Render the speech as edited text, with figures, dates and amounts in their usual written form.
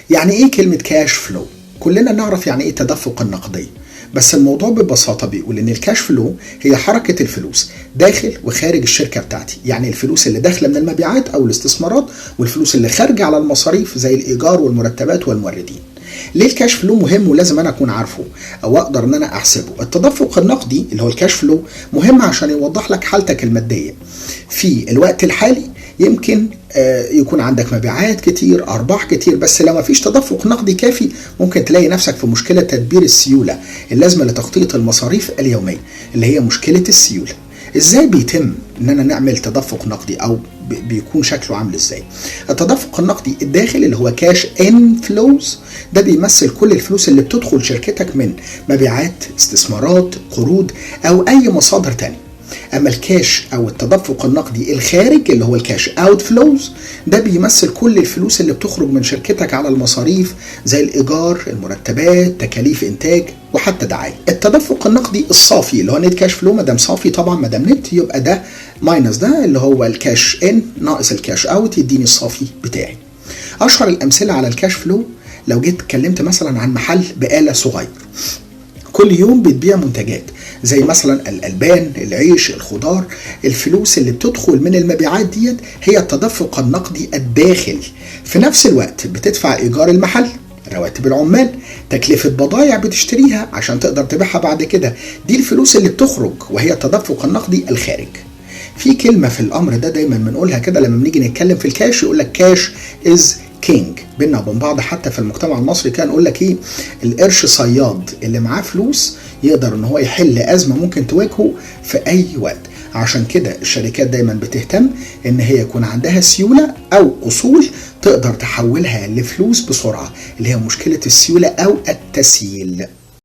يعني ايه كلمة كاش فلو؟ كلنا نعرف يعني ايه تدفق النقدية، بس الموضوع ببساطة بيقول ان الكاش فلو هي حركة الفلوس داخل وخارج الشركة بتاعتي، يعني الفلوس اللي داخلة من المبيعات او الاستثمارات والفلوس اللي خارجة على المصاريف زي الايجار والمرتبات والموردين. ليه الكاش فلو مهم ولازم انا اكون عارفه او اقدر ان انا احسبه؟ التدفق النقدي اللي هو الكاش فلو مهم عشان يوضح لك حالتك المادية في الوقت الحالي. يمكن يكون عندك مبيعات كتير، ارباح كتير، بس لو ما فيش تدفق نقدي كافي ممكن تلاقي نفسك في مشكلة تدبير السيولة اللازمة لتغطية المصاريف اليومية اللي هي مشكلة السيولة. ازاي بيتم اننا نعمل تدفق نقدي او بيكون شكله عامل ازاي؟ التدفق النقدي الداخلي اللي هو كاش انفلوز ده بيمثل كل الفلوس اللي بتدخل شركتك من مبيعات، استثمارات، قروض او اي مصادر تانية. اما الكاش او التدفق النقدي الخارج اللي هو الكاش اوت فلوز ده بيمثل كل الفلوس اللي بتخرج من شركتك على المصاريف زي الايجار، المرتبات، تكاليف انتاج وحتى دعايه. التدفق النقدي الصافي اللي هو نت كاش فلو، ما دام صافي طبعا، ما دام نت يبقى ده ماينس ده اللي هو الكاش ان ناقص الكاش اوت يديني الصافي بتاعي. اشهر الامثله على الكاش فلو لو جيت اتكلمت مثلا عن محل بقاله صغير كل يوم بتبيع منتجات زي مثلا الألبان، العيش، الخضار، الفلوس اللي بتدخل من المبيعات ديت هي التدفق النقدي الداخلي. في نفس الوقت بتدفع إيجار المحل، رواتب العمال، تكلفة بضائع بتشتريها عشان تقدر تبيعها بعد كده، دي الفلوس اللي بتخرج وهي التدفق النقدي الخارج. في كلمة في الأمر ده دايما بنقولها كده لما بنيجي نتكلم في الكاش، يقول لك كاش از كينج. بينا وبين بعض حتى في المجتمع المصري كان نقول لك ايه؟ القرش صياد، اللي معاه فلوس يقدر ان هو يحل ازمه ممكن تواجهه في اي وقت. عشان كده الشركات دايما بتهتم ان هي يكون عندها سيوله او اصول تقدر تحولها لفلوس بسرعه، اللي هي مشكله السيوله او التسييل.